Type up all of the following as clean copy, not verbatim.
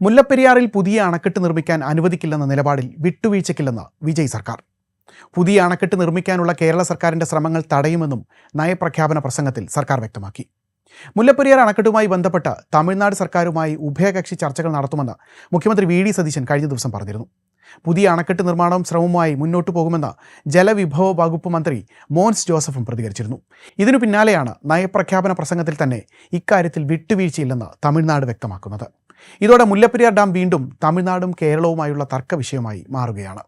മുല്ലപ്പെരിയാറിൽ പുതിയ അണക്കെട്ട് നിർമ്മിക്കാൻ അനുവദിക്കില്ലെന്ന നിലപാടിൽ വിട്ടുവീഴ്ചയ്ക്കില്ലെന്ന് വിജയ് സർക്കാർ. പുതിയ അണക്കെട്ട് നിർമ്മിക്കാനുള്ള കേരള സർക്കാരിൻ്റെ ശ്രമങ്ങൾ തടയുമെന്നും നയപ്രഖ്യാപന പ്രസംഗത്തിൽ സർക്കാർ വ്യക്തമാക്കി. മുല്ലപ്പെരിയാർ അണക്കെട്ടുമായി ബന്ധപ്പെട്ട് തമിഴ്നാട് സർക്കാരുമായി ഉഭയകക്ഷി ചർച്ചകൾ നടത്തുമെന്ന് മുഖ്യമന്ത്രി വി.ഡി. സതീശൻ കഴിഞ്ഞ ദിവസം പറഞ്ഞിരുന്നു. പുതിയ അണക്കെട്ട് നിർമ്മാണം ശ്രമവുമായി മുന്നോട്ടു പോകുമെന്ന് ജലവിഭവ വകുപ്പ് മന്ത്രി മോൻസ് ജോസഫും പ്രതികരിച്ചിരുന്നു. ഇതിനു പിന്നാലെയാണ് നയപ്രഖ്യാപന പ്രസംഗത്തിൽ തന്നെ ഇക്കാര്യത്തിൽ വിട്ടുവീഴ്ചയില്ലെന്ന് തമിഴ്നാട് വ്യക്തമാക്കുന്നത്. ഇതോടെ മുല്ലപ്പെരിയാർ ഡാം വീണ്ടും തമിഴ്നാടും കേരളവുമായുള്ള തർക്ക വിഷയമായി മാറുകയാണ്.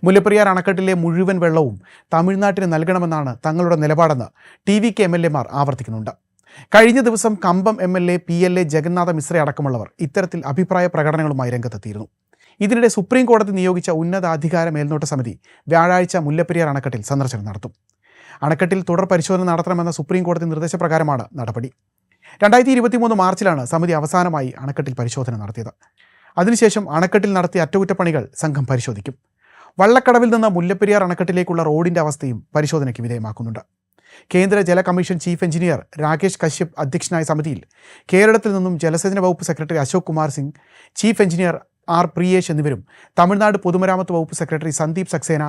മുല്ലപ്പെരിയാർ അണക്കെട്ടിലെ മുഴുവൻ വെള്ളവും തമിഴ്നാട്ടിന് നൽകണമെന്നാണ് തങ്ങളുടെ നിലപാടെന്ന് TVK MLA-മാർ ആവർത്തിക്കുന്നുണ്ട്. കഴിഞ്ഞ ദിവസം കമ്പം MLA PLA ജഗന്നാഥ മിശ്ര അടക്കമുള്ളവർ ഇത്തരത്തിൽ അഭിപ്രായ പ്രകടനങ്ങളുമായി രംഗത്തെത്തിയിരുന്നു. ഇതിനിടെ സുപ്രീം കോടതി നിയോഗിച്ച ഉന്നതാധികാര മേൽനോട്ട സമിതി വ്യാഴാഴ്ച മുല്ലപ്പെരിയാർ അണക്കെട്ടിൽ സന്ദർശനം നടത്തും. അണക്കെട്ടിൽ തുടർ പരിശോധന നടത്തണമെന്ന സുപ്രീം കോടതി നിർദ്ദേശപ്രകാരമാണ് നടപടി. 2023 മാർച്ചിലാണ് സമിതി അവസാനമായി അണക്കെട്ടിൽ പരിശോധന നടത്തിയത്. അതിനുശേഷം അണക്കെട്ടിൽ നടത്തിയ അറ്റകുറ്റപ്പണികൾ സംഘം പരിശോധിക്കും. വള്ളക്കടവിൽ നിന്ന് മുല്ലപ്പെരിയാർ അണക്കെട്ടിലേക്കുള്ള റോഡിൻ്റെ അവസ്ഥയും പരിശോധനയ്ക്ക് വിധേയമാക്കുന്നുണ്ട്. കേന്ദ്ര ജല commission chief engineer Rakesh Kashyap അധ്യക്ഷനായ സമിതിയിൽ കേരളത്തിൽ നിന്നും ജലസേചന വകുപ്പ് secretary Ashok Kumar Singh, chief engineer R. Priyesh എന്നിവരും തമിഴ്നാട് പൊതുമരാമത്ത് വകുപ്പ് secretary Sandeep Saxena,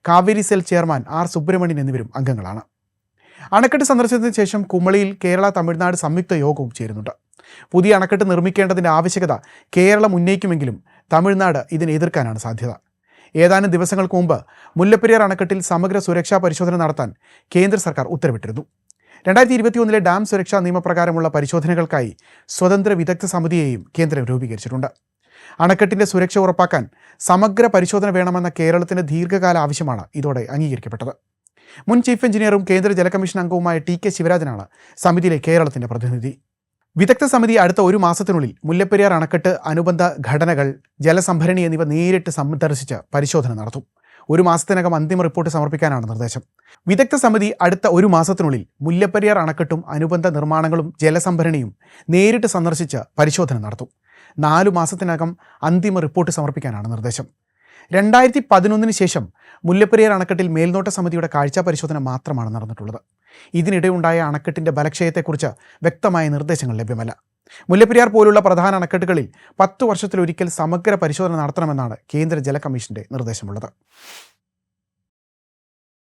Kaveri cell chairman R. Subramanian എന്നിവരും അംഗങ്ങളാണ്. അണക്കെട്ട് സന്ദർശനത്തിന് ശേഷം കുമളിയിൽ കേരള തമിഴ്നാട് സംയുക്ത യോഗവും ചേരുന്നുണ്ട്. പുതിയ അണക്കെട്ട് നിർമ്മിക്കേണ്ടതിൻ്റെ ആവശ്യകത കേരളം ഉന്നയിക്കുമെങ്കിലും തമിഴ്നാട് ഇതിനെ എതിർക്കാനാണ് സാധ്യത. ഏതാനും ദിവസങ്ങൾക്ക് മുമ്പ് മുല്ലപ്പെരിയാർ അണക്കെട്ടിൽ സമഗ്ര സുരക്ഷാ പരിശോധന നടത്താൻ കേന്ദ്ര സർക്കാർ ഉത്തരവിട്ടിരുന്നു. 2021 ഡാം സുരക്ഷാ നിയമപ്രകാരമുള്ള പരിശോധനകൾക്കായി സ്വതന്ത്ര വിദഗ്ധ സമിതിയെയും കേന്ദ്രം രൂപീകരിച്ചിട്ടുണ്ട്. അണക്കെട്ടിൻ്റെ സുരക്ഷ ഉറപ്പാക്കാൻ സമഗ്ര പരിശോധന വേണമെന്ന കേരളത്തിൻ്റെ ദീർഘകാല ആവശ്യമാണ് ഇതോടെ അംഗീകരിക്കപ്പെട്ടത്. മുൻ ചീഫ് എഞ്ചിനീയറും കേന്ദ്ര ജല കമ്മീഷൻ അംഗവുമായ TK ശിവരാജനാണ് സമിതിയിലെ കേരളത്തിൻ്റെ പ്രതിനിധി. വിദഗ്ധ സമിതി അടുത്ത ഒരു മാസത്തിനുള്ളിൽ മുല്ലപ്പെരിയാർ അണക്കെട്ട്, അനുബന്ധ ഘടനകൾ, ജലസംഭരണി എന്നിവ നേരിട്ട് സന്ദർശിച്ച് പരിശോധന നടത്തും. ഒരു മാസത്തിനകം അന്തിമ റിപ്പോർട്ട് സമർപ്പിക്കാനാണ് നിർദ്ദേശം. വിദഗ്ധ സമിതി അടുത്ത ഒരു മാസത്തിനുള്ളിൽ മുല്ലപ്പെരിയാർ അണക്കെട്ടും അനുബന്ധ നിർമ്മാണങ്ങളും ജലസംഭരണിയും നേരിട്ട് സന്ദർശിച്ച് പരിശോധന നടത്തും. 4 മാസത്തിനകം അന്തിമ റിപ്പോർട്ട് സമർപ്പിക്കാനാണ് നിർദ്ദേശം. 2011 ശേഷം മുല്ലപ്പെരിയാർ അണക്കെട്ടിൽ മേൽനോട്ട സമിതിയുടെ കാഴ്ചാ പരിശോധന മാത്രമാണ് നടന്നിട്ടുള്ളത്. ഇതിനിടെയുണ്ടായ അണക്കെട്ടിൻ്റെ ബലക്ഷയത്തെക്കുറിച്ച് വ്യക്തമായ നിർദ്ദേശങ്ങൾ ലഭ്യമല്ല. മുല്ലപ്പെരിയാർ പോലുള്ള പ്രധാന അണക്കെട്ടുകളിൽ 10 വർഷത്തിലൊരിക്കൽ സമഗ്ര പരിശോധന നടത്തണമെന്നാണ് കേന്ദ്ര ജല കമ്മീഷൻ്റെ നിർദ്ദേശമുള്ളത്.